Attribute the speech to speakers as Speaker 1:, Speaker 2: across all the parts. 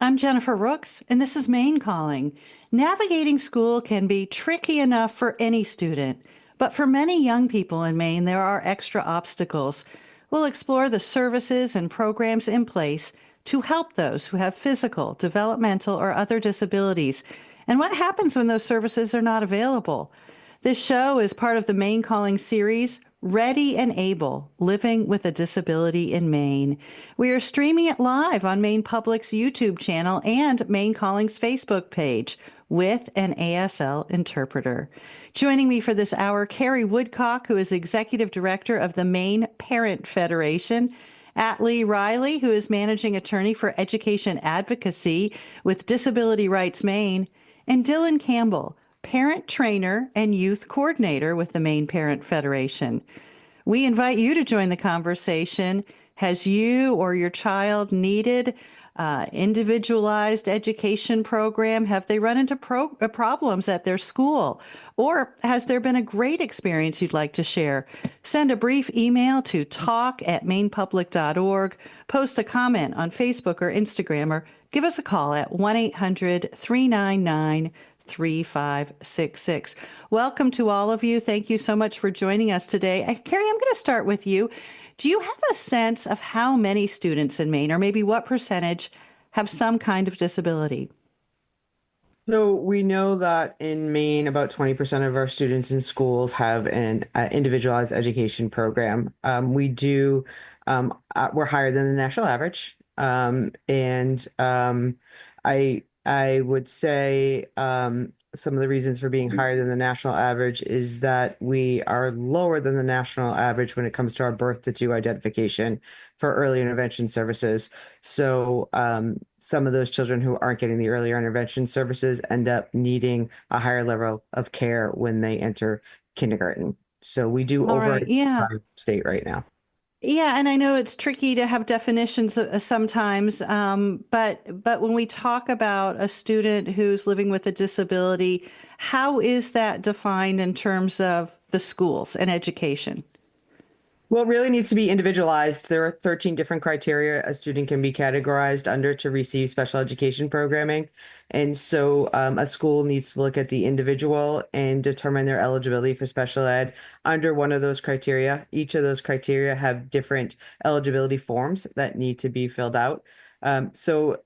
Speaker 1: I'm Jennifer Rooks, and this is Maine Calling. Navigating school can be tricky enough for any student, but for many young people in Maine, there are extra obstacles. We'll explore the services and programs in place to help those who have physical, developmental, or other disabilities, and what happens when those services are not available. This show is part of the Maine Calling series, Ready and Able, Living with a Disability in Maine. We are streaming it live on Maine Public's YouTube channel and Maine Calling's Facebook page with an ASL interpreter. Joining me for this hour, Carrie Woodcock, who is Executive Director of the Maine Parent Federation, Atlee Riley, who is Managing Attorney for Education Advocacy with Disability Rights Maine, and Dylan Campbell, Parent Trainer and Youth Coordinator with the Maine Parent Federation. We invite you to join the conversation. Has you or your child needed individualized education program? Have they run into problems at their school? Or has there been a great experience you'd like to share? Send a brief email to talk@mainepublic.org, post a comment on Facebook or Instagram, or give us a call at 1-800-399-3566. Welcome to all of you. Thank you so much for joining us today. Carrie, I'm going to start with you. Do you have a sense of how many students in Maine, or maybe what percentage, have some kind of disability?
Speaker 2: So we know that in Maine, about 20% of our students in schools have an individualized education program. We're higher than the national average. I would say some of the reasons for being higher than the national average is that we are lower than the national average when it comes to our birth to two identification for early intervention services. So some of those children who aren't getting the earlier intervention services end up needing a higher level of care when they enter kindergarten. So we do
Speaker 1: All right. Yeah.
Speaker 2: state right now.
Speaker 1: Yeah, and I know it's tricky to have definitions sometimes, but when we talk about a student who's living with a disability, how is that defined in terms of the schools and education?
Speaker 2: Well, it really needs to be individualized. There are 13 different criteria a student can be categorized under to receive special education programming. And so a school needs to look at the individual and determine their eligibility for special ed under one of those criteria. Each of those criteria have different eligibility forms that need to be filled out. To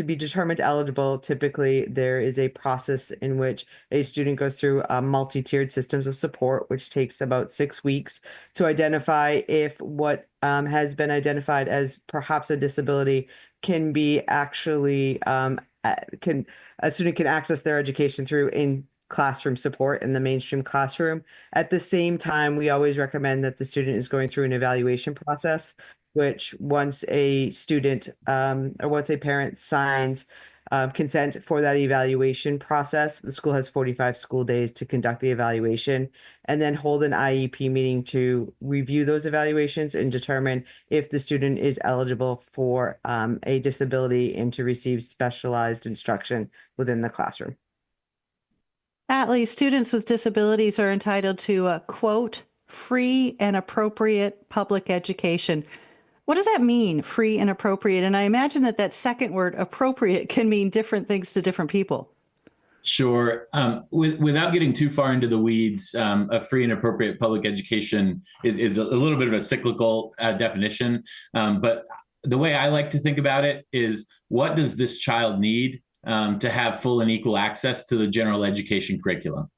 Speaker 2: be determined eligible, typically there is a process in which a student goes through multi-tiered systems of support, which takes about 6 weeks to identify if what has been identified as perhaps a disability can be actually can a student can access their education through in classroom support in the mainstream classroom. At the same time, we always recommend that the student is going through an evaluation process, which once a student or once a parent signs consent for that evaluation process, the school has 45 school days to conduct the evaluation and then hold an IEP meeting to review those evaluations and determine if the student is eligible for a disability and to receive specialized instruction within the classroom.
Speaker 1: Atlee, students with disabilities are entitled to a, quote, free and appropriate public education. What does that mean, free and appropriate? And I imagine that second word, appropriate, can mean different things to different people.
Speaker 3: Sure. Without getting too far into the weeds, a free and appropriate public education is a little bit of a cyclical definition. But the way I like to think about it is, what does this child need to have full and equal access to the general education curriculum?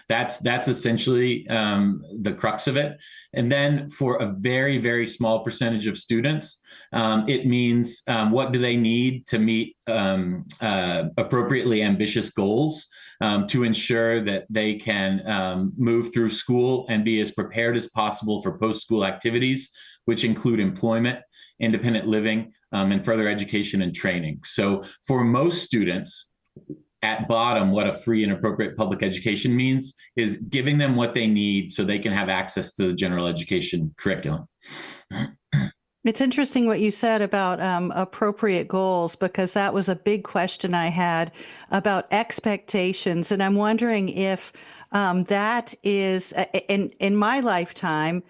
Speaker 3: That's essentially the crux of it. And then for a very, very small percentage of students, it means what do they need to meet appropriately ambitious goals to ensure that they can move through school and be as prepared as possible for post-school activities, which include employment, independent living, and further education and training. So for most students, at bottom, what a free and appropriate public education means is giving them what they need so they can have access to the general education curriculum.
Speaker 1: It's interesting what you said about appropriate goals, because that was a big question I had about expectations. And I'm wondering if that is, in my lifetime,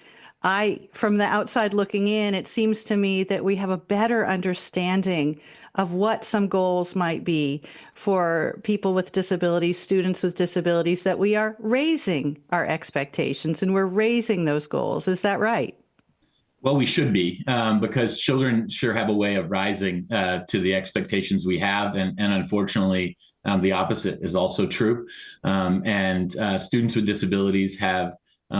Speaker 1: from the outside looking in, it seems to me that we have a better understanding of what some goals might be for people with disabilities, students with disabilities, that we are raising our expectations and we're raising those goals. Is that right?
Speaker 3: Well, we should be, because children sure have a way of rising to the expectations we have. And unfortunately, the opposite is also true. And students with disabilities have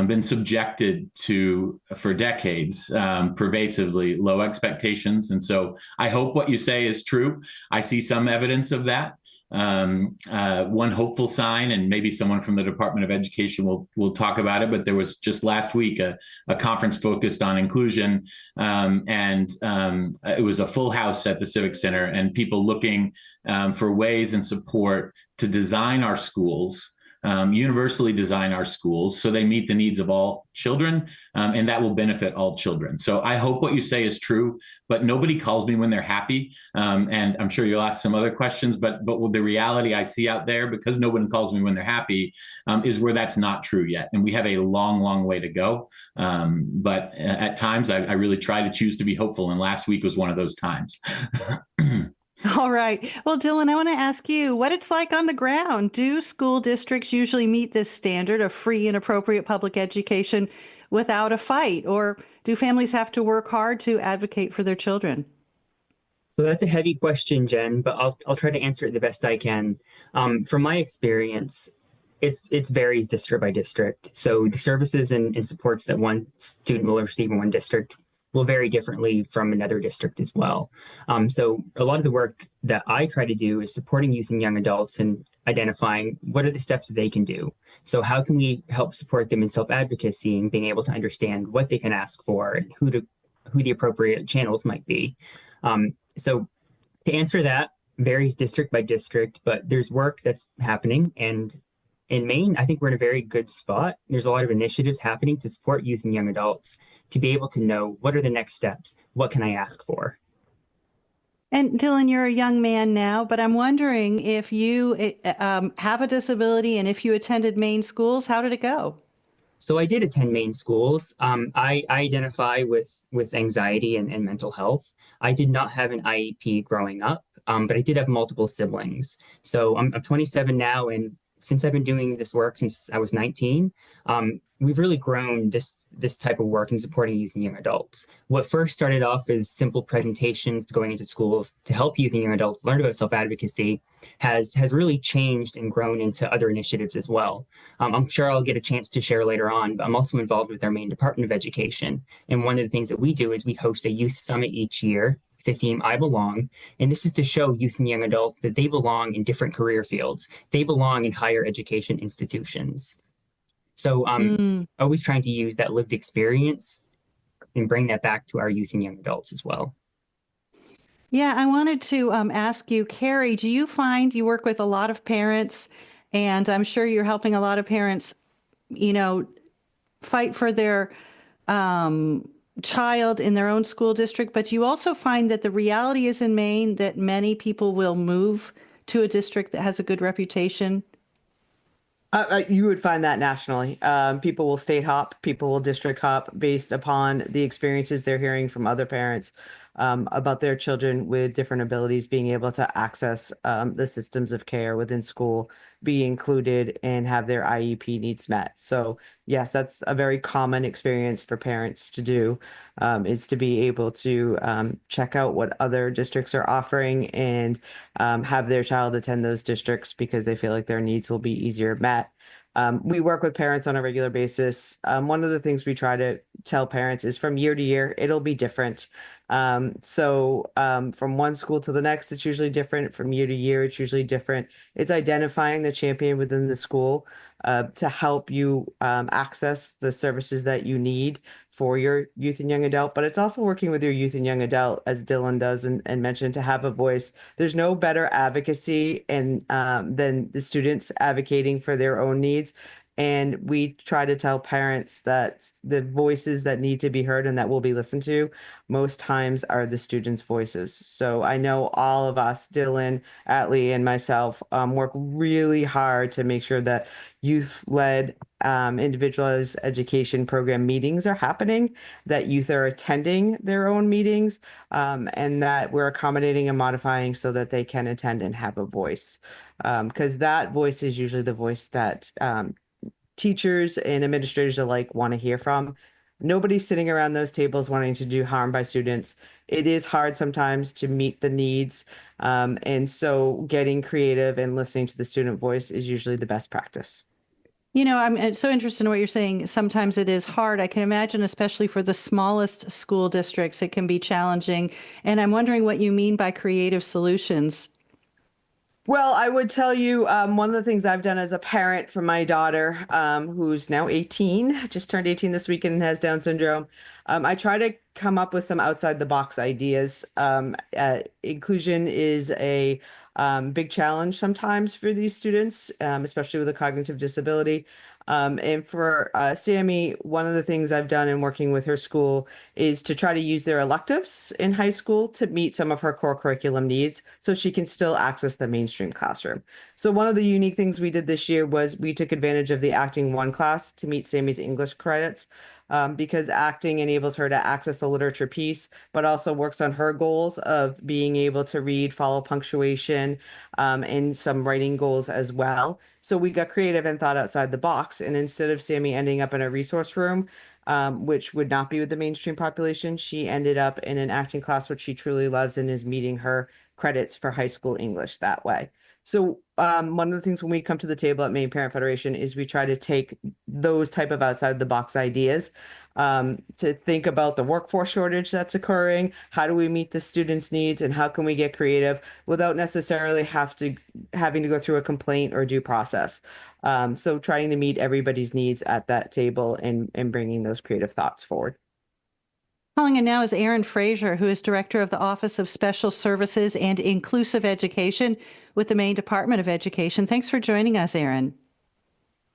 Speaker 3: been subjected to, for decades, pervasively low expectations. And so I hope what you say is true. I see some evidence of that. One hopeful sign, and maybe someone from the Department of Education will talk about it, but there was just last week a conference focused on inclusion, and it was a full house at the Civic Center, and people looking for ways and support to design our schools, universally design our schools so they meet the needs of all children, and that will benefit all children. So I hope what you say is true, but nobody calls me when they're happy. And I'm sure you'll ask some other questions, but the reality I see out there, because no one calls me when they're happy, is where that's not true yet. And we have a long, long way to go. But at times I really try to choose to be hopeful. And last week was one of those times.
Speaker 1: All right. Well, Dylan, I want to ask you what it's like on the ground. Do school districts usually meet this standard of free and appropriate public education without a fight, or do families have to work hard to advocate for their children?
Speaker 4: So that's a heavy question, Jen, but I'll try to answer it the best I can. From my experience, it varies district by district. So the services and supports that one student will receive in one district will vary differently from another district as well. So a lot of the work that I try to do is supporting youth and young adults and identifying what are the steps that they can do. So how can we help support them in self-advocacy and being able to understand what they can ask for and who the appropriate channels might be. So to answer that, varies district by district, but there's work that's happening. And in Maine, I think we're in a very good spot. There's a lot of initiatives happening to support youth and young adults to be able to know what are the next steps, what can I ask for.
Speaker 1: And Dylan, you're a young man now, but I'm wondering if you have a disability and if you attended Maine schools, how did it go?
Speaker 4: So I did attend Maine schools. I identify with anxiety and mental health. I did not have an IEP growing up, but I did have multiple siblings. So I'm 27 now, and since I've been doing this work since I was 19, we've really grown this type of work in supporting youth and young adults. What first started off as simple presentations going into schools to help youth and young adults learn about self-advocacy has really changed and grown into other initiatives as well. I'm sure I'll get a chance to share later on, but I'm also involved with our Maine Department of Education. And one of the things that we do is we host a youth summit each year, the theme I Belong. And this is to show youth and young adults that they belong in different career fields. They belong in higher education institutions. So always trying to use that lived experience and bring that back to our youth and young adults as well.
Speaker 1: Yeah, I wanted to ask you, Carrie, do you find you work with a lot of parents, and I'm sure you're helping a lot of parents, fight for their child in their own school district, but you also find that the reality is in Maine that many people will move to a district that has a good reputation?
Speaker 2: You would find that nationally. People will state hop, people will district hop based upon the experiences they're hearing from other parents about their children with different abilities being able to access the systems of care within school, be included, and have their IEP needs met. So yes, that's a very common experience for parents to do, is to be able to check out what other districts are offering and have their child attend those districts because they feel like their needs will be easier met. We work with parents on a regular basis. One of the things we try to tell parents is from year to year, it'll be different. From one school to the next, it's usually different. From year to year, it's usually different. It's identifying the champion within the school to help you access the services that you need for your youth and young adult. But it's also working with your youth and young adult, as Dylan does and mentioned, to have a voice. There's no better advocacy than the students advocating for their own needs. And we try to tell parents that the voices that need to be heard and that will be listened to most times are the students' voices. So I know all of us, Dylan, Atlee, and myself, work really hard to make sure that youth-led individualized education program meetings are happening, that youth are attending their own meetings, and that we're accommodating and modifying so that they can attend and have a voice. Because that voice is usually the voice that teachers and administrators alike want to hear from. Nobody's sitting around those tables wanting to do harm by students. It is hard sometimes to meet the needs. And so getting creative and listening to the student voice is usually the best practice.
Speaker 1: You know, I'm so interested in what you're saying. Sometimes it is hard. I can imagine, especially for the smallest school districts, it can be challenging. And I'm wondering what you mean by creative solutions.
Speaker 2: Well, I would tell you one of the things I've done as a parent for my daughter, who's now 18, just turned 18 this weekend and has Down syndrome. I try to come up with some outside the box ideas. Inclusion is a big challenge sometimes for these students, especially with a cognitive disability. And for Sammy, one of the things I've done in working with her school is to try to use their electives in high school to meet some of her core curriculum needs so she can still access the mainstream classroom. So one of the unique things we did this year was we took advantage of the Acting 1 class to meet Sammy's English credits. Because acting enables her to access a literature piece, but also works on her goals of being able to read, follow punctuation, and some writing goals as well. So we got creative and thought outside the box. And instead of Sammy ending up in a resource room, which would not be with the mainstream population, she ended up in an acting class, which she truly loves and is meeting her credits for high school English that way. So one of the things when we come to the table at Maine Parent Federation is we try to take those type of outside the box ideas to think about the workforce shortage that's occurring. How do we meet the students' needs and how can we get creative without necessarily having to go through a complaint or due process? So trying to meet everybody's needs at that table and bringing those creative thoughts forward.
Speaker 1: Calling in now is Erin Fraser, who is Director of the Office of Special Services and Inclusive Education with the Maine Department of Education. Thanks for joining us, Erin.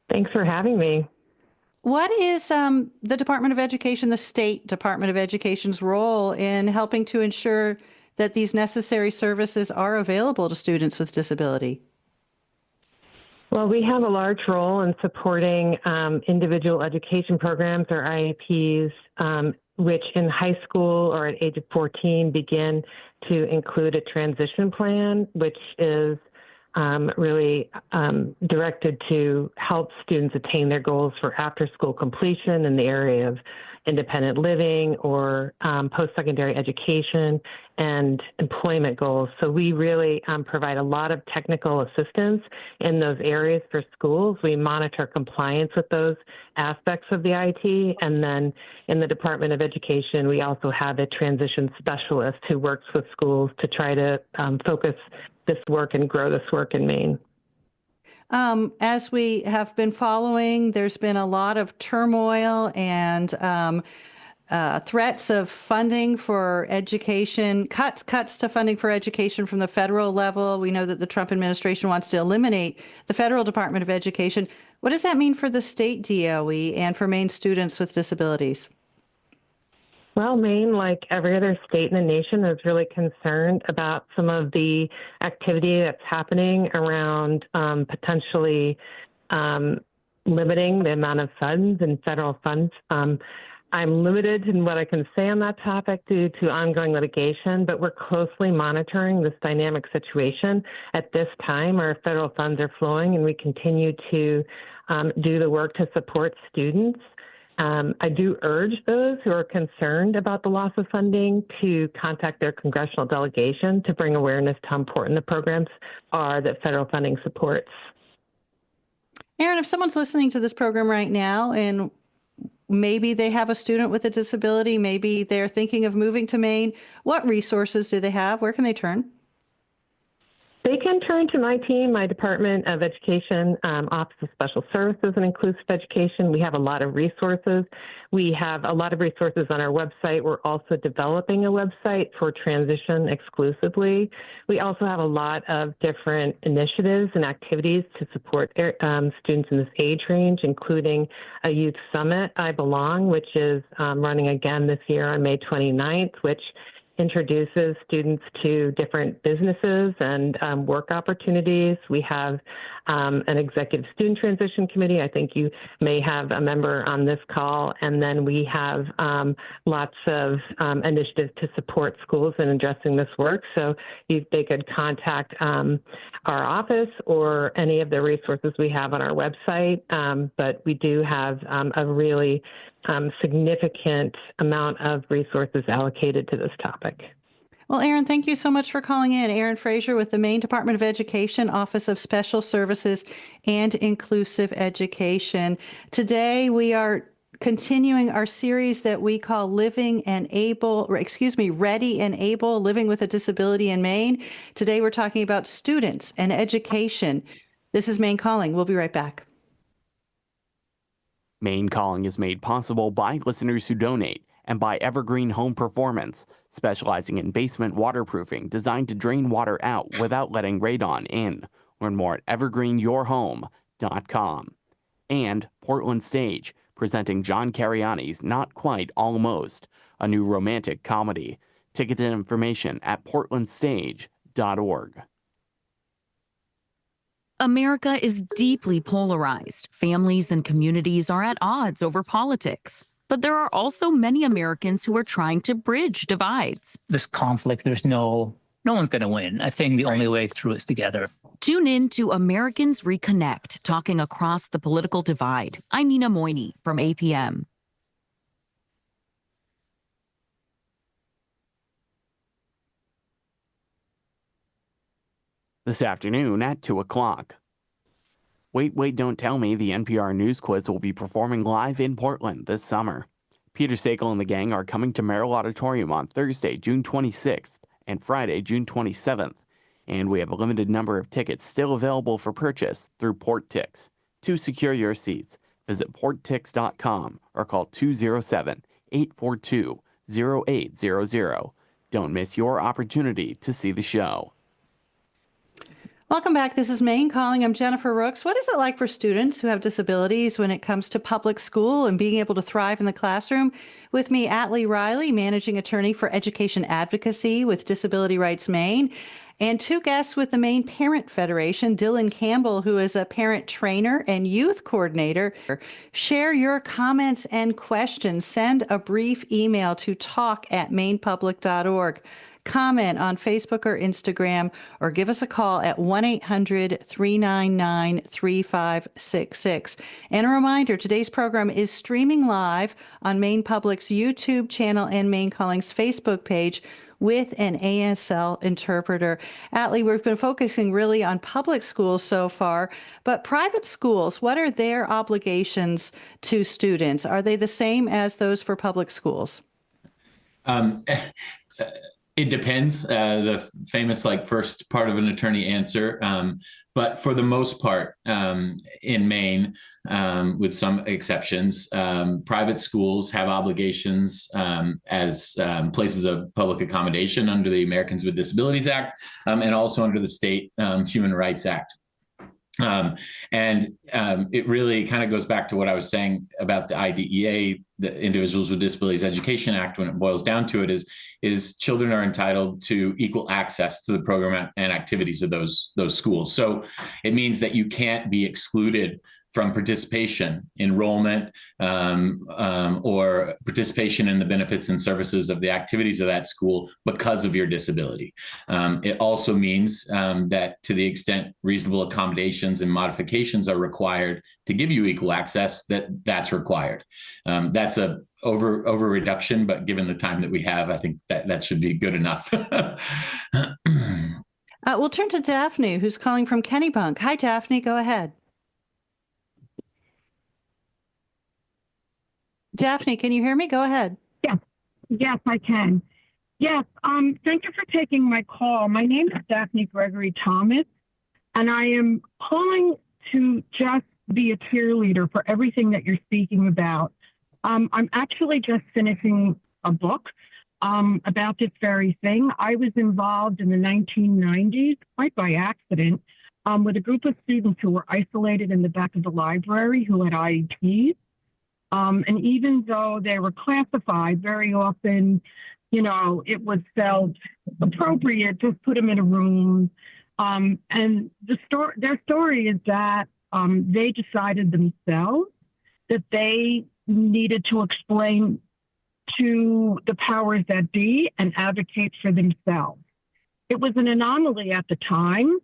Speaker 5: Thanks for having me.
Speaker 1: What is the Department of Education, the State Department of Education's role in helping to ensure that these necessary services are available to students with disability?
Speaker 5: Well, we have a large role in supporting individual education programs or IEPs, which in high school or at age of 14 begin to include a transition plan, which is really directed to help students attain their goals for after-school completion in the area of independent living or post-secondary education and employment goals. So we really provide a lot of technical assistance in those areas for schools. We monitor compliance with those aspects of the IT. And then in the Department of Education, we also have a transition specialist who works with schools to try to focus this work and grow this work in Maine.
Speaker 1: As we have been following, there's been a lot of turmoil and threats of funding for education, cuts to funding for education from the federal level. We know that the Trump administration wants to eliminate the federal Department of Education. What does that mean for the state DOE and for Maine students with disabilities?
Speaker 5: Well, Maine, like every other state in the nation, is really concerned about some of the activity that's happening around potentially limiting the amount of funds and federal funds. I'm limited in what I can say on that topic due to ongoing litigation, but we're closely monitoring this dynamic situation. At this time, our federal funds are flowing, and we continue to do the work to support students. I do urge those who are concerned about the loss of funding to contact their congressional delegation to bring awareness to how important the programs are that federal funding supports.
Speaker 1: Erin, if someone's listening to this program right now and maybe they have a student with a disability, maybe they're thinking of moving to Maine, what resources do they have? Where can they turn?
Speaker 5: They can turn to my team, my Department of Education, Office of Special Services and Inclusive Education. We have a lot of resources. We have a lot of resources on our website. We're also developing a website for transition exclusively. We also have a lot of different initiatives and activities to support students in this age range, including a youth summit, I Belong, which is running again this year on May 29th, which introduces students to different businesses and work opportunities. We have an executive student transition committee. I think you may have a member on this call. And then we have lots of initiatives to support schools in addressing this work. So they could contact our office or any of the resources we have on our website. But we do have a really significant amount of resources allocated to this topic.
Speaker 1: Well, Erin, thank you so much for calling in. Erin Fraser with the Maine Department of Education, Office of Special Services and Inclusive Education. Today, we are continuing our series that we call Ready and Able, Living with a Disability in Maine. Today, we're talking about students and education. This is Maine Calling. We'll be right back.
Speaker 6: Maine Calling is made possible by listeners who donate and by Evergreen Home Performance, specializing in basement waterproofing designed to drain water out without letting radon in. Learn more at evergreenyourhome.com. And Portland Stage, presenting John Cariani's Not Quite Almost, a new romantic comedy. Tickets and information at portlandstage.org.
Speaker 7: America is deeply polarized. Families and communities are at odds over politics. But there are also many Americans who are trying to bridge divides.
Speaker 8: This conflict, no one's going to win. I think the only way through is together.
Speaker 7: Tune in to Americans Reconnect, talking across the political divide. I'm Nina Moyni from APM.
Speaker 6: This afternoon at 2 o'clock. Wait, Wait, Don't Tell Me, the NPR News Quiz will be performing live in Portland this summer. Peter Sagal and the gang are coming to Merrill Auditorium on Thursday, June 26th and Friday, June 27th. And we have a limited number of tickets still available for purchase through PortTix. To secure your seats, visit porttix.com or call 207-842-0800. Don't miss your opportunity to see the show.
Speaker 1: Welcome back. This is Maine Calling. I'm Jennifer Rooks. What is it like for students who have disabilities when it comes to public school and being able to thrive in the classroom? With me, Atlee Riley, Managing Attorney for Education Advocacy with Disability Rights Maine, and two guests with the Maine Parent Federation, Dylan Campbell, who is a parent trainer and youth coordinator. Share your comments and questions. Send a brief email to talk@mainepublic.org. Comment on Facebook or Instagram, or give us a call at 1-800-399-3566. And a reminder, today's program is streaming live on Maine Public's YouTube channel and Maine Calling's Facebook page with an ASL interpreter. Atlee, we've been focusing really on public schools so far, but private schools, what are their obligations to students? Are they the same as those for public schools?
Speaker 3: It depends, the famous first part of an attorney answer. But for the most part, in Maine, with some exceptions, private schools have obligations as places of public accommodation under the Americans with Disabilities Act and also under the state Human Rights Act. It really kind of goes back to what I was saying about the IDEA, the Individuals with Disabilities Education Act. When it boils down to it, is children are entitled to equal access to the program and activities of those schools. So it means that you can't be excluded from participation, enrollment, or participation in the benefits and services of the activities of that school because of your disability. It also means that to the extent reasonable accommodations and modifications are required to give you equal access, that's required. That's a over reduction, but given the time that we have, I think that should be good enough.
Speaker 1: We'll turn to Daphne, who's calling from Kennebunk. Hi, Daphne. Go ahead. Daphne, can you hear me? Go ahead.
Speaker 9: Yes, I can. Yes, thank you for taking my call. My name is Daphne Gregory Thomas, and I am calling to just be a cheerleader for everything that you're speaking about. I'm actually just finishing a book about this very thing. I was involved in the 1990s, quite by accident, with a group of students who were isolated in the back of the library who had IEPs. And even though they were classified, very often, you know, it was felt appropriate to put them in a room. And their story is that they decided themselves that they needed to explain to the powers that be and advocate for themselves. It was an anomaly at the time.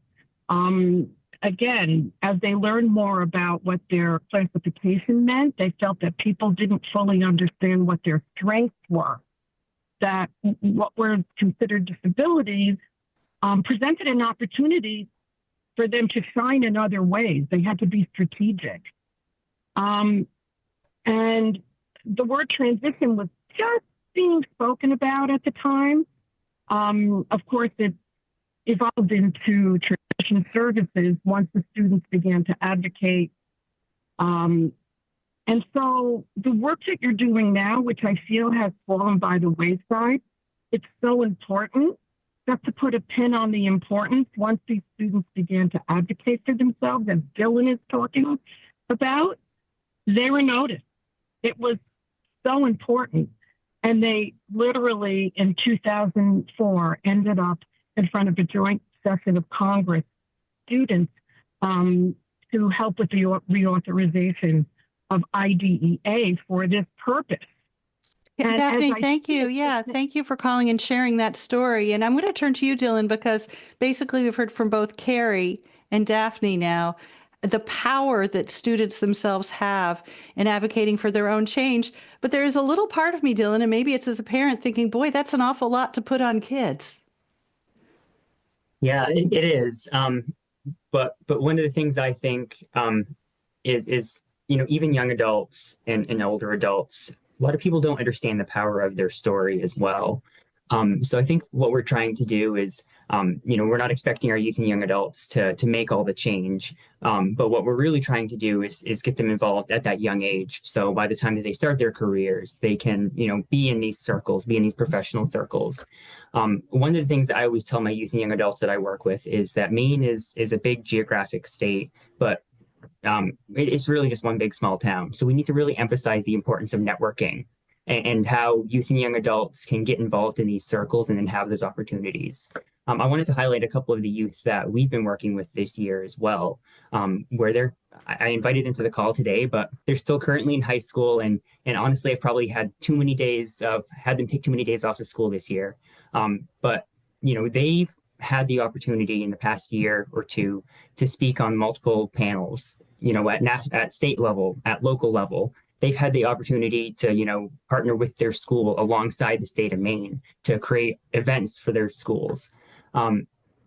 Speaker 9: Again, as they learned more about what their classification meant, they felt that people didn't fully understand what their strengths were, that what were considered disabilities presented an opportunity for them to shine in other ways. They had to be strategic. And the word transition was just being spoken about at the time. Of course, it evolved into transition services once the students began to advocate. And so the work that you're doing now, which I feel has fallen by the wayside, it's so important. Just to put a pin on the importance, once these students began to advocate for themselves, as Dylan is talking about, they were noticed. It was so important. And they literally, in 2004, ended up in front of a joint session of Congress, students, to help with the reauthorization of IDEA for this purpose.
Speaker 1: Yeah, Daphne, thank you. Yeah, thank you for calling and sharing that story. And I'm going to turn to you, Dylan, because basically we've heard from both Carrie and Daphne now the power that students themselves have in advocating for their own change. But there is a little part of me, Dylan, and maybe it's as a parent thinking, boy, that's an awful lot to put on kids.
Speaker 4: Yeah, it is. But one of the things I think is you know, even young adults and older adults, a lot of people don't understand the power of their story as well. So I think what we're trying to do is, you know, we're not expecting our youth and young adults to make all the change, but what we're really trying to do is get them involved at that young age. So by the time that they start their careers, they can, you know, be in these circles, be in these professional circles. One of the things that I always tell my youth and young adults that I work with is that Maine is a big geographic state, but it's really just one big small town. So we need to really emphasize the importance of networking and how youth and young adults can get involved in these circles and then have those opportunities. I wanted to highlight a couple of the youth that we've been working with this year as well, where I invited them to the call today, but they're still currently in high school. And honestly, I've probably had had them take too many days off of school this year. But, you know, they've had the opportunity in the past year or two to speak on multiple panels, you know, at state level, at local level. They've had the opportunity to, you know, partner with their school alongside the state of Maine to create events for their schools.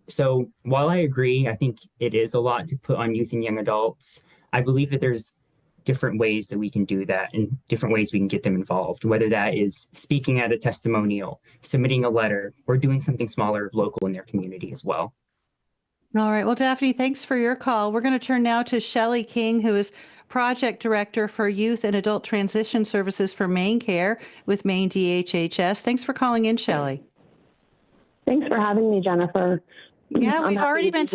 Speaker 4: So while I agree, I think it is a lot to put on youth and young adults. I believe that there's different ways that we can do that and different ways we can get them involved, whether that is speaking at a testimonial, submitting a letter, or doing something smaller local in their community as well.
Speaker 1: All right. Well, Daphne, thanks for your call. We're going to turn now to Shelley King, who is Project Director for Youth and Adult Transition Services for Maine Care with Maine DHHS. Thanks for calling in, Shelley.
Speaker 10: Thanks for having me, Jennifer.
Speaker 1: Yeah, we've already been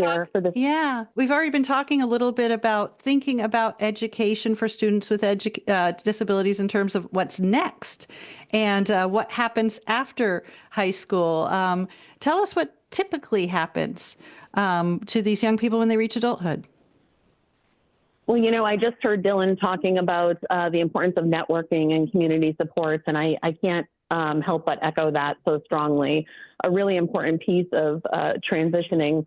Speaker 1: talking a little bit about thinking about education for students with disabilities in terms of what's next and what happens after high school. Tell us what typically happens to these young people when they reach adulthood.
Speaker 10: Well, you know, I just heard Dylan talking about the importance of networking and community supports, and I can't help but echo that so strongly. A really important piece of transitioning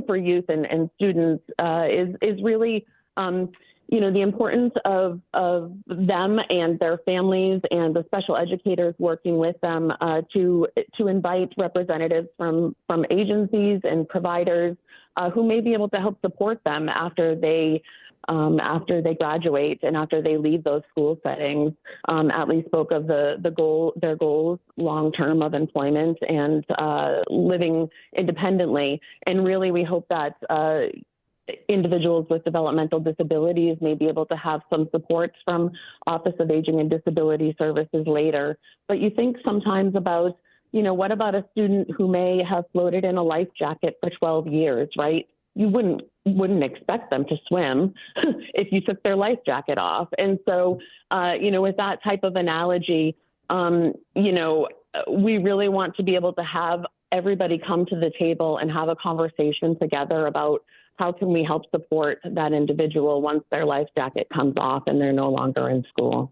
Speaker 10: for youth and students is really, you know, the importance of them and their families and the special educators working with them to invite representatives from agencies and providers who may be able to help support them after they after they graduate and after they leave those school settings. Atlee spoke of their goals long-term of employment and living independently. And really, we hope that individuals with developmental disabilities may be able to have some supports from Office of Aging and Disability Services later. But you think sometimes about, what about a student who may have floated in a life jacket for 12 years, right? You wouldn't expect them to swim if you took their life jacket off. And so, with that type of analogy, we really want to be able to have everybody come to the table and have a conversation together about how can we help support that individual once their life jacket comes off and they're no longer in school.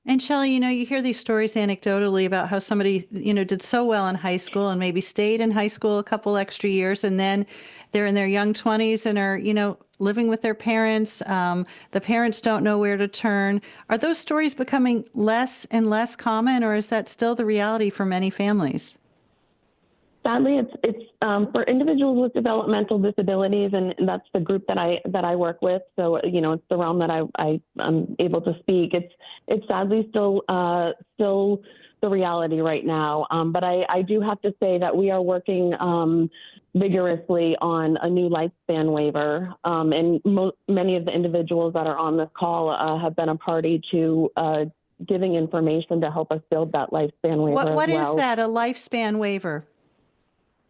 Speaker 1: And Shelley, you hear these stories anecdotally about how somebody, did so well in high school and maybe stayed in high school a couple extra years, and then they're in their young 20s and are, living with their parents. The parents don't know where to turn. Are those stories becoming less and less common, or is that still the reality for many families?
Speaker 10: Sadly, it's for individuals with developmental disabilities, and that's the group that I work with. So it's the realm that I'm able to speak. It's sadly still the reality right now. But I do have to say that we are working vigorously on a new lifespan waiver, and many of the individuals that are on this call have been a party to giving information to help us build that lifespan waiver.
Speaker 1: What is that? A lifespan waiver?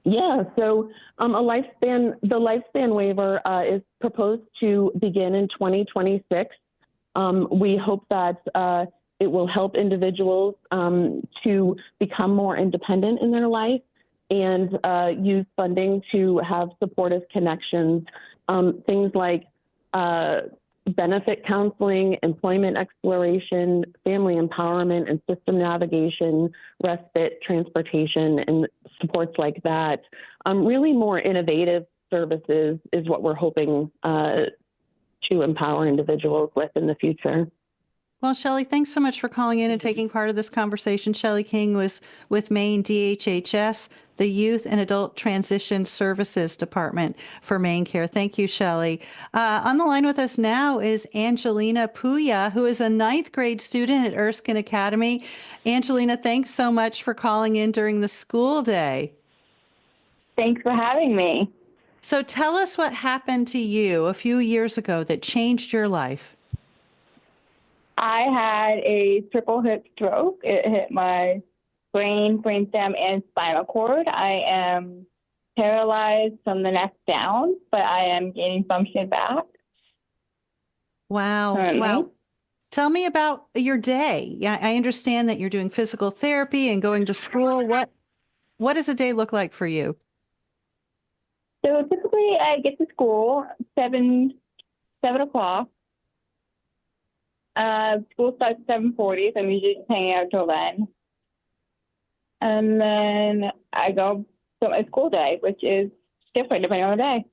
Speaker 10: Yeah, so the lifespan waiver is proposed to begin in 2026. We hope that it will help individuals to become more independent in their life and use funding to have supportive connections, things like benefit counseling, employment exploration, family empowerment and system navigation, respite, transportation, and supports like that. Really more innovative services is what we're hoping to empower individuals with in the future.
Speaker 1: Well, Shelley, thanks so much for calling in and taking part of this conversation. Shelley King was with Maine DHHS, the Youth and Adult Transition Services Department for Maine Care. Thank you, Shelley. On the line with us now is Angelina Puya, who is a 9th grade student at Erskine Academy. Angelina, thanks so much for calling in during the school day.
Speaker 11: Thanks for having me.
Speaker 1: So tell us what happened to you a few years ago that changed your life.
Speaker 11: I had a triple hip stroke. It hit my brainstem, and spinal cord. I am paralyzed from the neck down, but I am gaining function back.
Speaker 1: Wow.
Speaker 11: Currently.
Speaker 1: Wow. Tell me about your day. Yeah, I understand that you're doing physical therapy and going to school. What does a day look like for you?
Speaker 11: So typically I get to school 7 o'clock. School starts at 7:40, so I'm usually just hanging out till then. And then I go to my school day, which is different depending on the day.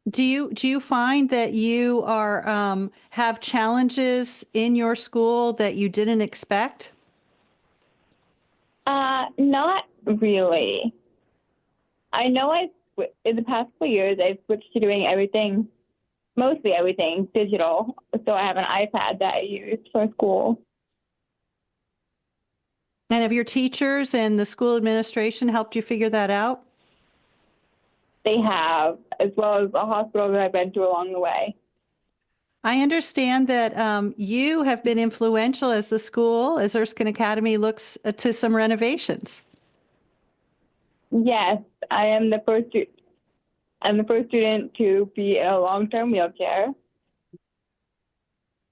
Speaker 1: Do you find that you are have challenges in your school that you didn't expect?
Speaker 11: Not really. I know in the past couple years I've switched to doing mostly everything digital. So I have an iPad that I use for school.
Speaker 1: And have your teachers and the school administration helped you figure that out?
Speaker 11: They have, as well as the hospital that I've been to along the way.
Speaker 1: I understand that you have been influential as Erskine Academy looks to some renovations.
Speaker 11: Yes, I am the first student to be in a long-term wheelchair.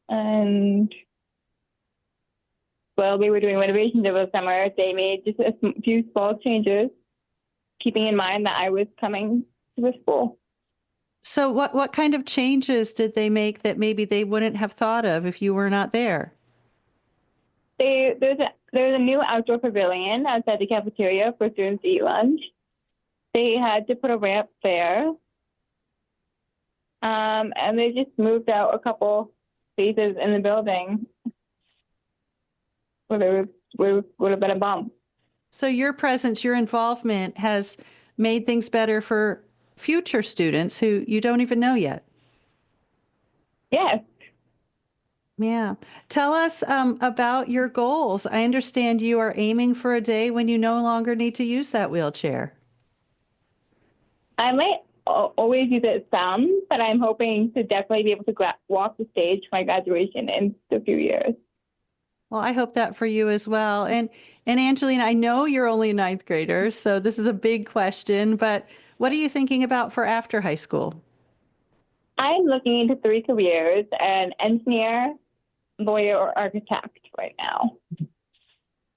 Speaker 11: And while we were doing renovations over the summer, they made just a few small changes, keeping in mind that I was coming to the school.
Speaker 1: So what kind of changes did they make that maybe they wouldn't have thought of if you were not there?
Speaker 11: There's a new outdoor pavilion outside the cafeteria for students to eat lunch. They had to put a ramp there. And they just moved out a couple spaces in the building where there would have been a bump.
Speaker 1: So your presence, your involvement has made things better for future students who you don't even know yet.
Speaker 11: Yes.
Speaker 1: Yeah. Tell us about your goals. I understand you are aiming for a day when you no longer need to use that wheelchair.
Speaker 11: I might always use it some, but I'm hoping to definitely be able to walk the stage for my graduation in a few years.
Speaker 1: Well, I hope that for you as well. And Angelina, I know you're only a ninth grader, so this is a big question, but what are you thinking about for after high school?
Speaker 11: I'm looking into 3 careers: an engineer, lawyer, or architect right now.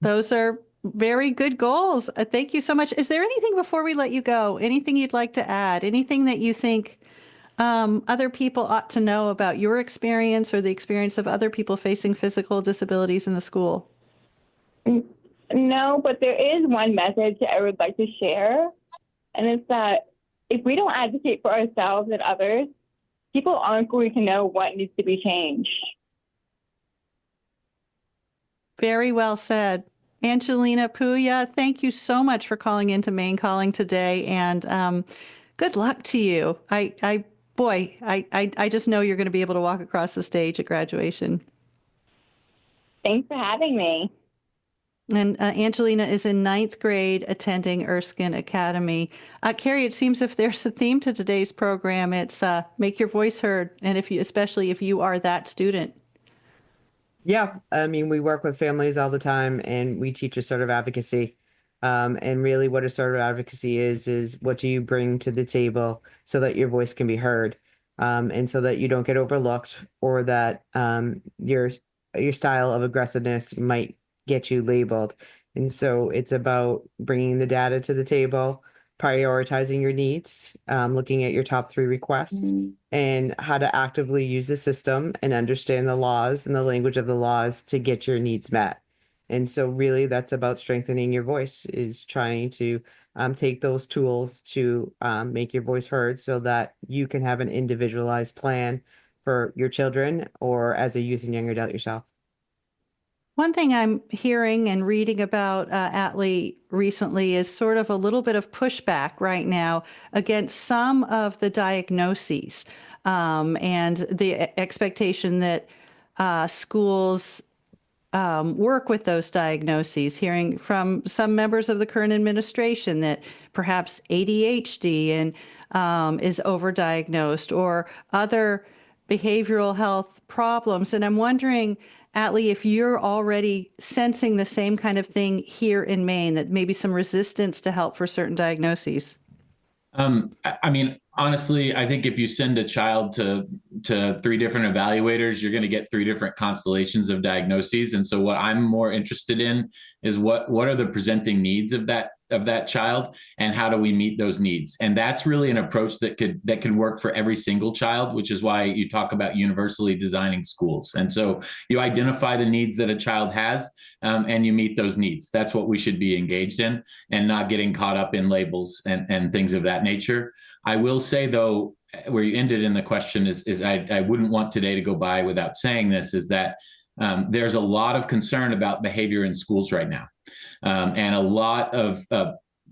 Speaker 1: Those are very good goals. Thank you so much. Is there anything before we let you go? Anything you'd like to add? Anything that you think other people ought to know about your experience or the experience of other people facing physical disabilities in the school?
Speaker 11: No, but there is one message I would like to share, and it's that if we don't advocate for ourselves and others, people aren't going to know what needs to be changed.
Speaker 1: Very well said. Angelina Puya, thank you so much for calling into Maine Calling today, and good luck to you. I just know you're going to be able to walk across the stage at graduation.
Speaker 11: Thanks for having me.
Speaker 1: And Angelina is in ninth grade attending Erskine Academy. Carrie, it seems if there's a theme to today's program, it's make your voice heard, and especially if you are that student.
Speaker 2: Yeah, I mean, we work with families all the time and we teach assertive advocacy. And really what assertive advocacy is what do you bring to the table so that your voice can be heard, and so that you don't get overlooked, or that your style of aggressiveness might get you labeled. And so it's about bringing the data to the table, prioritizing your needs, looking at your top 3 requests, and how to actively use the system and understand the laws and the language of the laws to get your needs met. And so really that's about strengthening your voice, is trying to take those tools to make your voice heard so that you can have an individualized plan for your children or as a youth and young adult yourself.
Speaker 1: One thing I'm hearing and reading about Atlee recently is sort of a little bit of pushback right now against some of the diagnoses, and the expectation that schools work with those diagnoses, hearing from some members of the current administration that perhaps ADHD is overdiagnosed, or other behavioral health problems. And I'm wondering, Atlee, if you're already sensing the same kind of thing here in Maine, that maybe some resistance to help for certain diagnoses.
Speaker 3: I mean, honestly, I think if you send a child to 3 different evaluators, you're going to get 3 different constellations of diagnoses. And so what I'm more interested in is what are the presenting needs of that child, and how do we meet those needs? And that's really an approach that could work for every single child, which is why you talk about universally designing schools. And so you identify the needs that a child has, and you meet those needs. That's what we should be engaged in, and not getting caught up in labels and things of that nature. I will say, though, where you ended in the question is I wouldn't want today to go by without saying this, is that there's a lot of concern about behavior in schools right now, and a lot of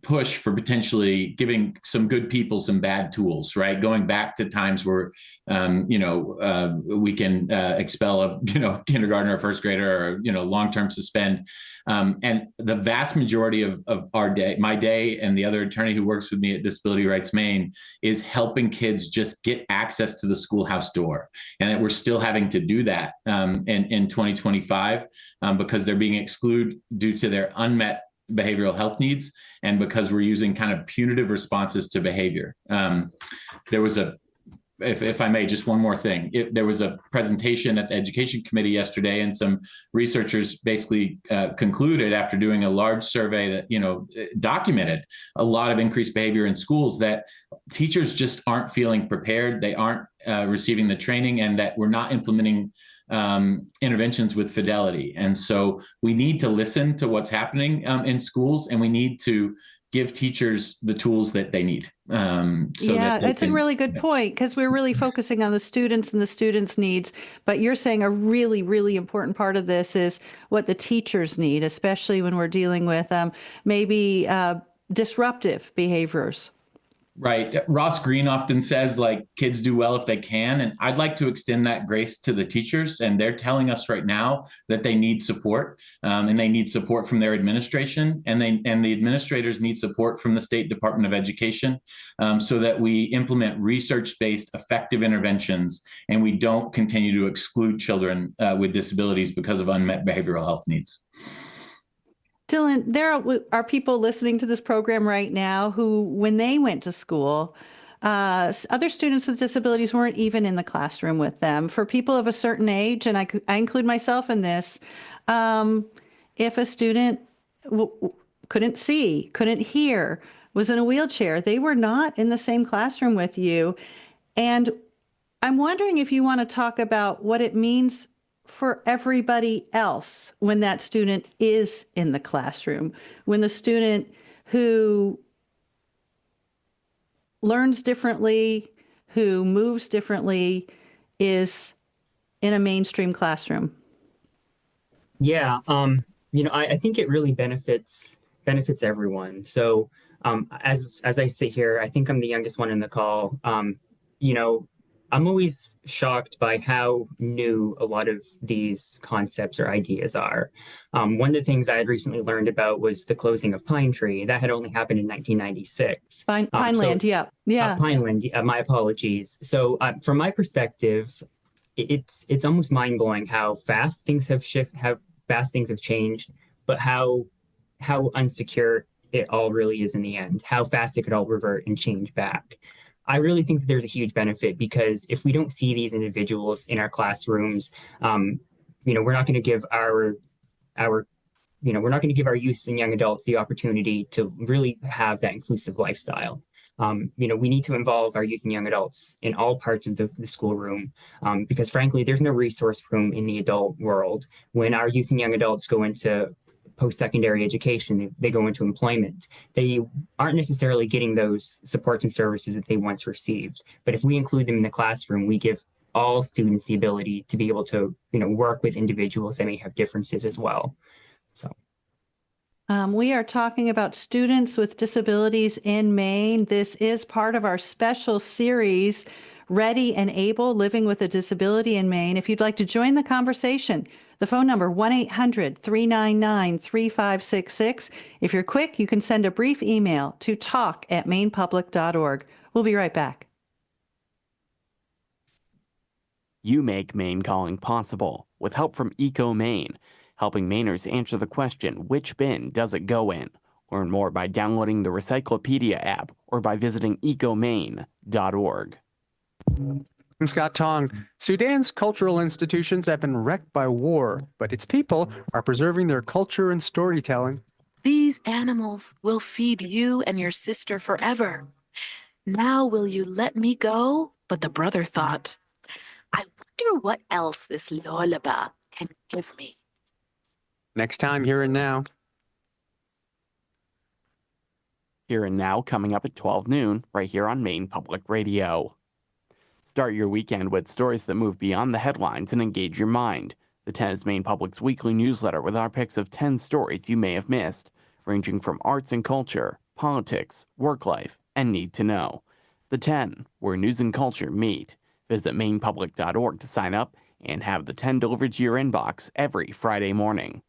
Speaker 3: push for potentially giving some good people some bad tools, right? Going back to times where, we can expel a, kindergartner or first grader, or, long-term suspend. And the vast majority of our day, my day, and the other attorney who works with me at Disability Rights Maine, is helping kids just get access to the schoolhouse door. And that we're still having to do that in 2025 because they're being excluded due to their unmet behavioral health needs, and because we're using kind of punitive responses to behavior. There was if I may, just one more thing. There was a presentation at the Education Committee yesterday, and some researchers basically concluded, after doing a large survey that documented a lot of increased behavior in schools, that teachers just aren't feeling prepared. They aren't receiving the training, and that we're not implementing interventions with fidelity. And so we need to listen to what's happening in schools, and we need to give teachers the tools that they need.
Speaker 1: That's a really good point, because we're really focusing on the students and the students' needs. But you're saying a really, really important part of this is what the teachers need, especially when we're dealing with maybe disruptive behaviors.
Speaker 3: Right. Ross Green often says, like, kids do well if they can. And I'd like to extend that grace to the teachers. And they're telling us right now that they need support, and they need support from their administration. And the administrators need support from the State Department of Education, so that we implement research-based effective interventions and we don't continue to exclude children with disabilities because of unmet behavioral health needs.
Speaker 1: Dylan, there are people listening to this program right now who, when they went to school, other students with disabilities weren't even in the classroom with them. For people of a certain age, and I include myself in this, if a student couldn't see, couldn't hear, was in a wheelchair, they were not in the same classroom with you. And I'm wondering if you want to talk about what it means for everybody else when that student is in the classroom, when the student who learns differently, who moves differently, is in a mainstream classroom.
Speaker 4: Yeah, I think it really benefits everyone. So as I sit here, I think I'm the youngest one in the call. I'm always shocked by how new a lot of these concepts or ideas are. One of the things I had recently learned about was the closing of Pine Tree. That had only happened in 1996.
Speaker 1: Pineland, yeah.
Speaker 4: Pineland, my apologies. So from my perspective, it's almost mind-blowing how fast things have changed, but how unsecure it all really is in the end, how fast it could all revert and change back. I really think that there's a huge benefit, because if we don't see these individuals in our classrooms, we're not going to give we're not going to give our youth and young adults the opportunity to really have that inclusive lifestyle. We need to involve our youth and young adults in all parts of the schoolroom, because frankly, there's no resource room in the adult world. When our youth and young adults go into post-secondary education, they go into employment, they aren't necessarily getting those supports and services that they once received. But if we include them in the classroom, we give all students the ability to be able to, work with individuals that may have differences as well. So.
Speaker 1: We are talking about students with disabilities in Maine. This is part of our special series, Ready and Able, Living with a Disability in Maine. If you'd like to join the conversation, the phone number 1-800-399-3566. If you're quick, you can send a brief email to talk@mainepublic.org. We'll be right back.
Speaker 6: You make Maine Calling possible with help from Eco Maine, helping Mainers answer the question, which bin does it go in? Learn more by downloading the Recyclopedia app or by visiting ecomaine.org.
Speaker 12: I'm Scott Tong. Sudan's cultural institutions have been wrecked by war, but its people are preserving their culture and storytelling.
Speaker 13: These animals will feed you and your sister forever. Now will you let me go? But the brother thought, I wonder what else this lullaby can give me.
Speaker 12: Next time, Here and Now.
Speaker 6: Here and Now coming up at 12 noon right here on Maine Public Radio. Start your weekend with stories that move beyond the headlines and engage your mind. The 10 is Maine Public's weekly newsletter with our picks of 10 stories you may have missed, ranging from arts and culture, politics, work life, and need to know. The 10, where news and culture meet. Visit mainepublic.org to sign up and have the 10 delivered to your inbox every Friday morning.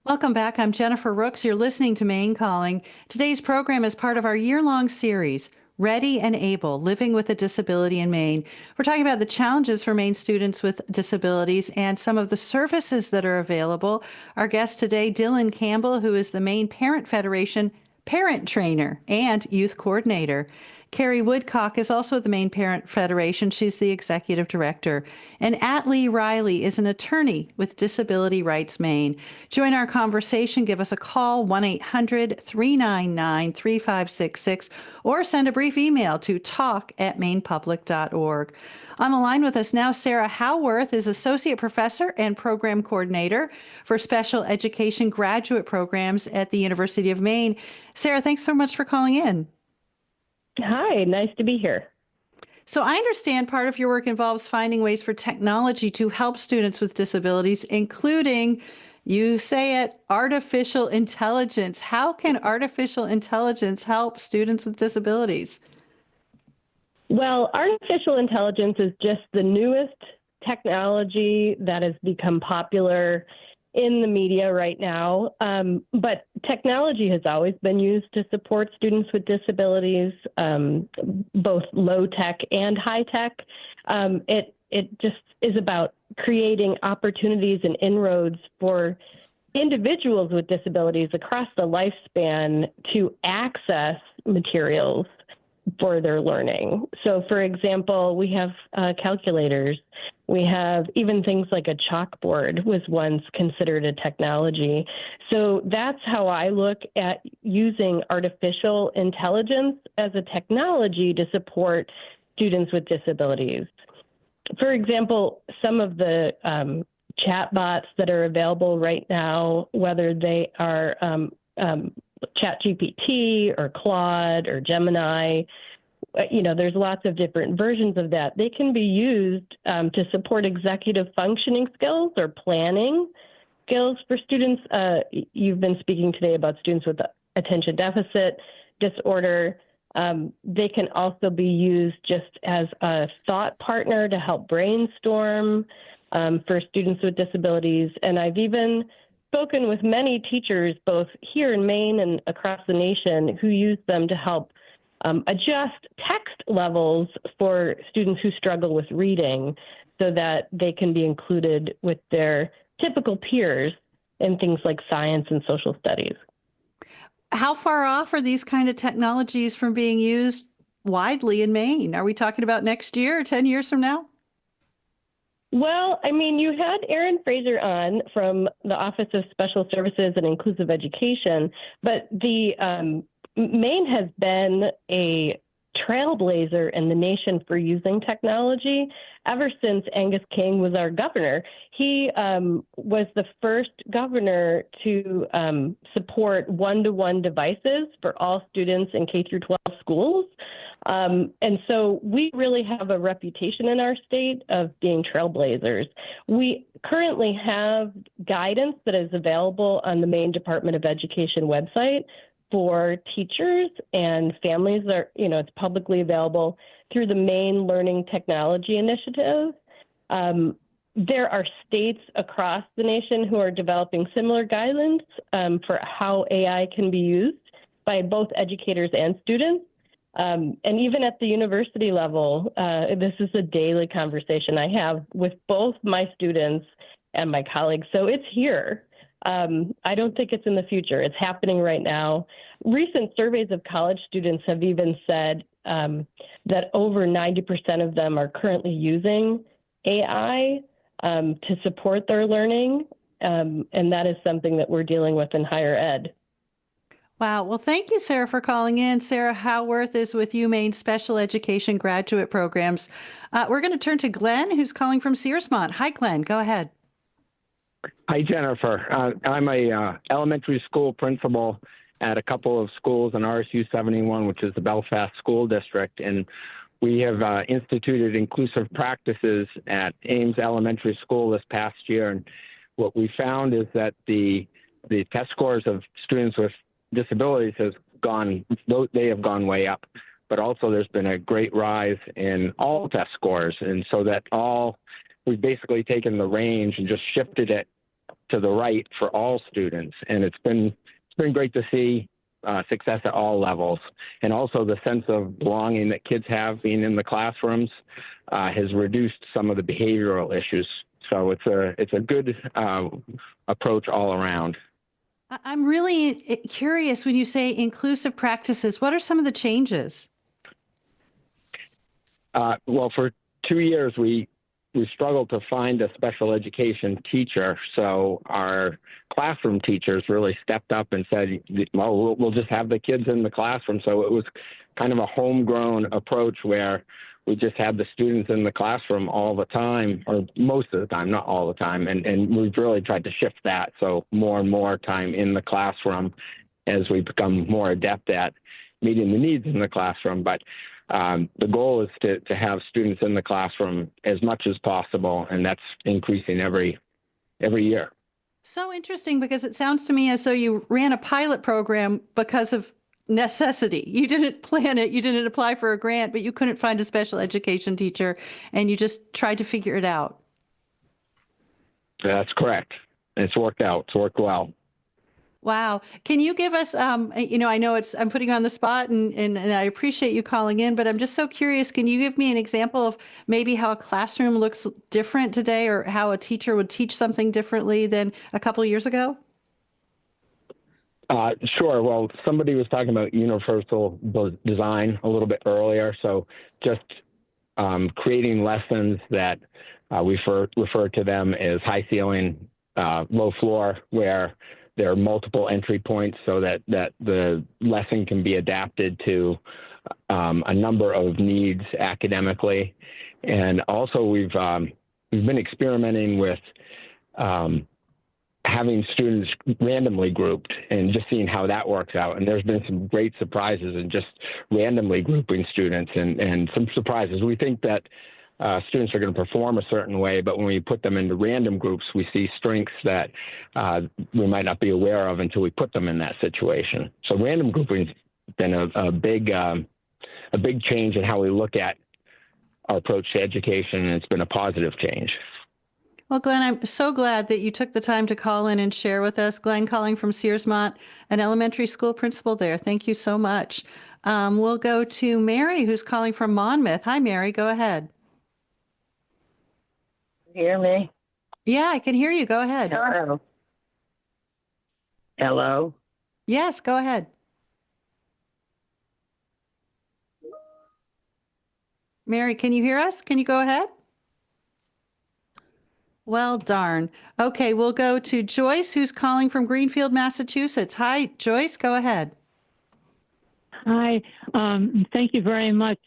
Speaker 1: Welcome back. I'm Jennifer Rooks. You're listening to Maine Calling. Today's program is part of our year-long series, Ready and Able, Living with a Disability in Maine. We're talking about the challenges for Maine students with disabilities and some of the services that are available. Our guest today, Dylan Campbell, who is the Maine Parent Federation parent trainer and youth coordinator. Carrie Woodcock is also the Maine Parent Federation. She's the executive director. And Atlee Riley is an attorney with Disability Rights Maine. Join our conversation. Give us a call, 1-800-399-3566, or send a brief email to talk@mainepublic.org. On the line with us now, Sarah Howarth is Associate Professor and Program Coordinator for Special Education Graduate Programs at the University of Maine. Sarah, thanks so much for calling in.
Speaker 14: Hi, nice to be here.
Speaker 1: So I understand part of your work involves finding ways for technology to help students with disabilities, including You say it, artificial intelligence. How can artificial intelligence help students with disabilities?
Speaker 14: Well, artificial intelligence is just the newest technology that has become popular in the media right now. But technology has always been used to support students with disabilities, both low tech and high tech. It just is about creating opportunities and inroads for individuals with disabilities across the lifespan to access materials for their learning. So, for example, we have calculators. We have even things like a chalkboard was once considered a technology. So that's how I look at using artificial intelligence as a technology to support students with disabilities. For example, some of the chatbots that are available right now, whether they are ChatGPT or Claude or Gemini, there's lots of different versions of that. They can be used to support executive functioning skills or planning skills for students. You've been speaking today about students with attention deficit disorder. They can also be used just as a thought partner to help brainstorm for students with disabilities. And I've even spoken with many teachers, both here in Maine and across the nation, who use them to help adjust text levels for students who struggle with reading so that they can be included with their typical peers in things like science and social studies.
Speaker 1: How far off are these kind of technologies from being used widely in Maine? Are we talking about next year or 10 years from now?
Speaker 14: Well, I mean, you had Erin Fraser on from the Office of Special Services and Inclusive Education, but the Maine has been a trailblazer in the nation for using technology ever since Angus King was our governor. He was the first governor to support one-to-one devices for all students in K through 12 schools. And so we really have a reputation in our state of being trailblazers. We currently have guidance that is available on the Maine Department of Education website for teachers and families. It's publicly available through the Maine Learning Technology Initiative. There are states across the nation who are developing similar guidelines for how AI can be used by both educators and students. And even at the university level, this is a daily conversation I have with both my students and my colleagues. So it's here. I don't think it's in the future. It's happening right now. Recent surveys of college students have even said that over 90% of them are currently using AI to support their learning. And that is something that we're dealing with in higher ed.
Speaker 1: Wow. Well, thank you, Sarah, for calling in. Sarah Howarth is with UMaine Special Education Graduate Programs. We're going to turn to Glenn, who's calling from Searsmont. Hi, Glenn. Go ahead.
Speaker 15: Hi, Jennifer. I'm a elementary school principal at a couple of schools in RSU 71, which is the Belfast School District. And we have instituted inclusive practices at Ames Elementary School this past year. And what we found is that the test scores of students with disabilities they have gone way up, but also there's been a great rise in all test scores. And so we've basically taken the range and just shifted it to the right for all students. And it's been great to see success at all levels. And also the sense of belonging that kids have being in the classrooms has reduced some of the behavioral issues. So it's a good approach all around.
Speaker 1: I'm really curious when you say inclusive practices, what are some of the changes?
Speaker 15: Well, for 2 years, we struggled to find a special education teacher. So our classroom teachers really stepped up and said, well, we'll just have the kids in the classroom. So it was kind of a homegrown approach where we just had the students in the classroom all the time, or most of the time, not all the time. And we've really tried to shift that. So more and more time in the classroom as we become more adept at meeting the needs in the classroom. But the goal is to have students in the classroom as much as possible, and that's increasing every year.
Speaker 1: So interesting, because it sounds to me as though you ran a pilot program because of necessity. You didn't plan it, you didn't apply for a grant, but you couldn't find a special education teacher and you just tried to figure it out.
Speaker 15: That's correct. It's worked out. It's worked well.
Speaker 1: Wow. Can you give us, I know I'm putting you on the spot and I appreciate you calling in, but I'm just so curious. Can you give me an example of maybe how a classroom looks different today, or how a teacher would teach something differently than a couple of years ago?
Speaker 15: Sure. Well, somebody was talking about universal design a little bit earlier. So just creating lessons that we refer to them as high ceiling, low floor, where there are multiple entry points so that the lesson can be adapted to a number of needs academically. And also we've been experimenting with having students randomly grouped and just seeing how that works out. And there's been some great surprises in just randomly grouping students and some surprises. We think that students are going to perform a certain way, but when we put them into random groups, we see strengths that we might not be aware of until we put them in that situation. So random grouping has been a big change in how we look at our approach to education, and it's been a positive change.
Speaker 1: Well, Glenn, I'm so glad that you took the time to call in and share with us. Glenn calling from Searsmont, an elementary school principal there. Thank you so much. We'll go to Mary, who's calling from Monmouth. Hi, Mary. Go ahead.
Speaker 16: Hear me?
Speaker 1: Yeah, I can hear you. Go ahead.
Speaker 16: Hello. Hello.
Speaker 1: Yes, go ahead. Mary, can you hear us? Can you go ahead? Well, darn. Okay, we'll go to Joyce, who's calling from Greenfield, Massachusetts. Hi, Joyce, go ahead.
Speaker 17: Hi, thank you very much.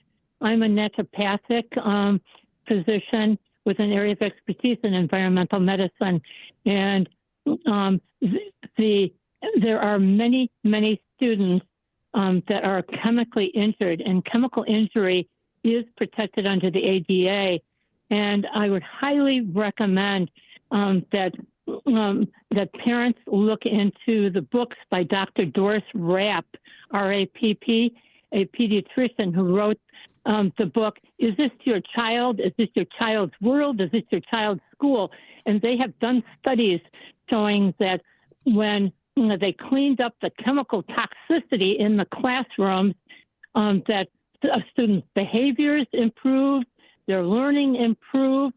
Speaker 17: I'm a naturopathic physician with an area of expertise in environmental medicine. And there are many, many students that are chemically injured, and chemical injury is protected under the ADA. And I would highly recommend that parents look into the books by Dr. Doris Rapp, R-A-P-P, a pediatrician who wrote the book, Is This Your Child? Is This Your Child's World? Is This Your Child's School? And they have done studies showing that when they cleaned up the chemical toxicity in the classrooms, that students' behaviors improved, their learning improved.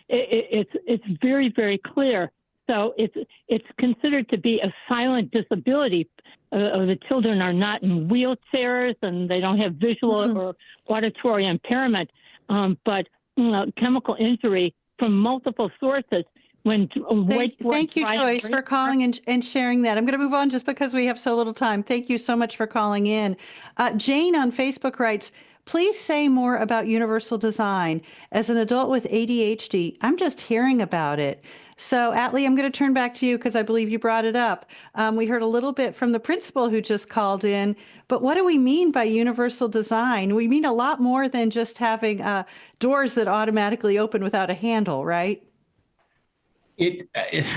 Speaker 17: It's very, very clear. So it's considered to be a silent disability. The children are not in wheelchairs and they don't have visual or auditory impairment, but chemical injury from multiple sources. Thank
Speaker 1: you, Joyce, for calling and sharing that. I'm going to move on just because we have so little time. Thank you so much for calling in. Jane on Facebook writes, please say more about universal design. As an adult with ADHD, I'm just hearing about it. So, Atlee, I'm going to turn back to you because I believe you brought it up. We heard a little bit from the principal who just called in, but what do we mean by universal design? We mean a lot more than just having doors that automatically open without a handle, right?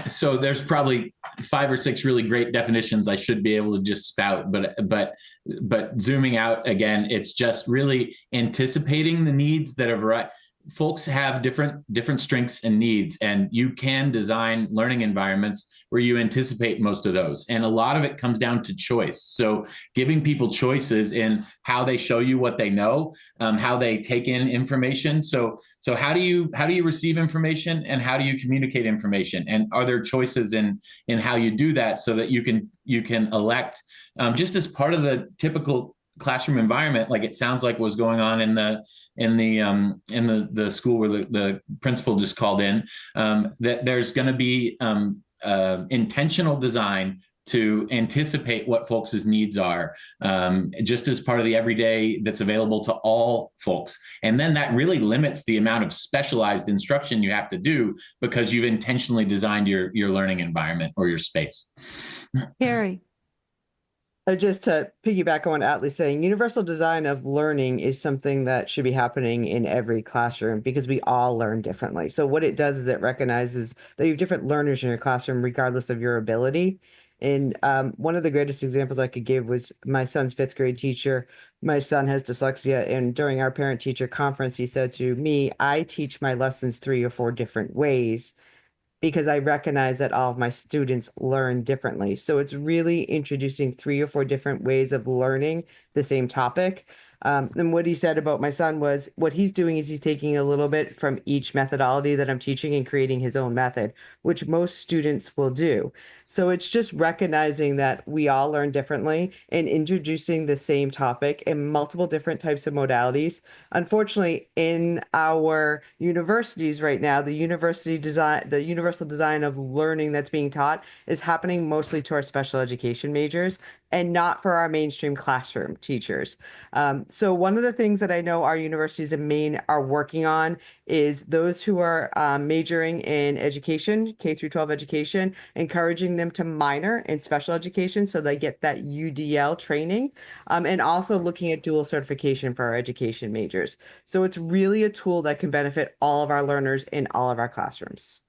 Speaker 3: So there's probably 5 or 6 really great definitions I should be able to just spout, but zooming out again, it's just really anticipating the needs that are folks have different strengths and needs, and you can design learning environments where you anticipate most of those. And a lot of it comes down to choice. So giving people choices in how they show you what they know, how they take in information. So how do you receive information, and how do you communicate information? And are there choices in how you do that so that you can elect, just as part of the typical classroom environment, like it sounds like was going on in the school where the principal just called in, that there's going to be intentional design to anticipate what folks' needs are, just as part of the everyday that's available to all folks. And then that really limits the amount of specialized instruction you have to do because you've intentionally designed your learning environment or your space.
Speaker 1: Carrie.
Speaker 2: Just to piggyback on what Atlee's saying, universal design of learning is something that should be happening in every classroom because we all learn differently. So what it does is it recognizes that you have different learners in your classroom regardless of your ability. And one of the greatest examples I could give was my son's 5th grade teacher. My son has dyslexia, and during our parent-teacher conference, he said to me, "I teach my lessons 3 or 4 different ways, because I recognize that all of my students learn differently." So it's really introducing 3 or 4 different ways of learning the same topic. And what he said about my son was what he's doing is he's taking a little bit from each methodology that I'm teaching and creating his own method, which most students will do. So it's just recognizing that we all learn differently and introducing the same topic in multiple different types of modalities. Unfortunately, in our universities right now, the universal design of learning that's being taught is happening mostly to our special education majors and not for our mainstream classroom teachers. So one of the things that I know our universities in Maine are working on is those who are majoring in education, K through 12 education, encouraging them to minor in special education so they get that UDL training, and also looking at dual certification for our education majors. So it's really a tool that can benefit all of our learners in all of our classrooms.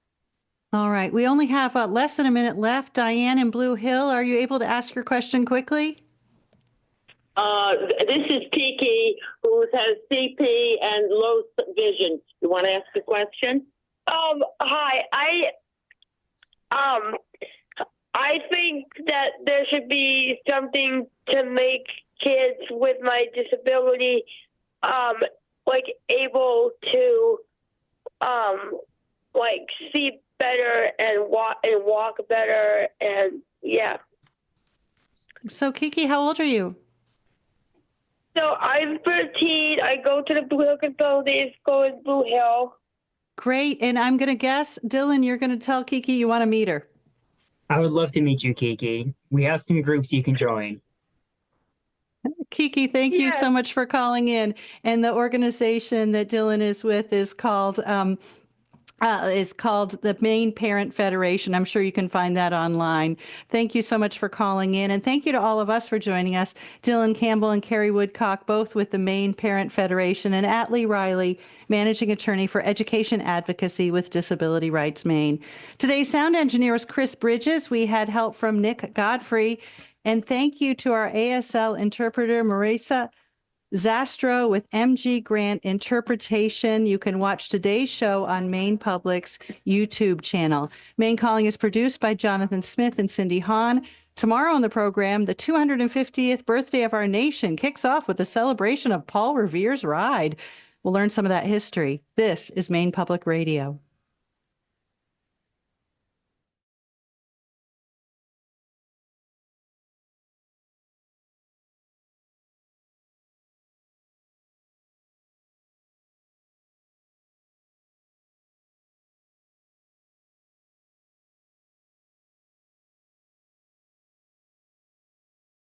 Speaker 1: All right. We only have less than a minute left. Diane in Blue Hill, are you able to ask your question quickly?
Speaker 16: This is Kiki, who has CP and low vision. You want to ask a question?
Speaker 18: Hi. I think that there should be something to make kids with my disability, like able to, like see better and walk better, and yeah.
Speaker 1: So Kiki, how old are you?
Speaker 18: So I'm 13. I go to the Blue Hill Disabilities School in Blue Hill.
Speaker 1: Great. And I'm going to guess, Dylan, you're going to tell Kiki you want to meet her.
Speaker 4: I would love to meet you, Kiki. We have some groups you can join.
Speaker 1: Kiki, thank you so much for calling in. And the organization that Dylan is with is called the Maine Parent Federation. I'm sure you can find that online. Thank you so much for calling in. And thank you to all of us for joining us. Dylan Campbell and Carrie Woodcock, both with the Maine Parent Federation, and Atlee Riley, Managing Attorney for Education Advocacy with Disability Rights Maine. Today's sound engineer was Chris Bridges. We had help from Nick Godfrey. And thank you to our ASL interpreter, Marisa Zastro with MG Grant Interpretation. You can watch today's show on Maine Public's YouTube channel. Maine Calling is produced by Jonathan Smith and Cindy Hahn. Tomorrow on the program, the 250th birthday of our nation kicks off with a celebration of Paul Revere's ride. We'll learn some of that history. This is Maine Public Radio.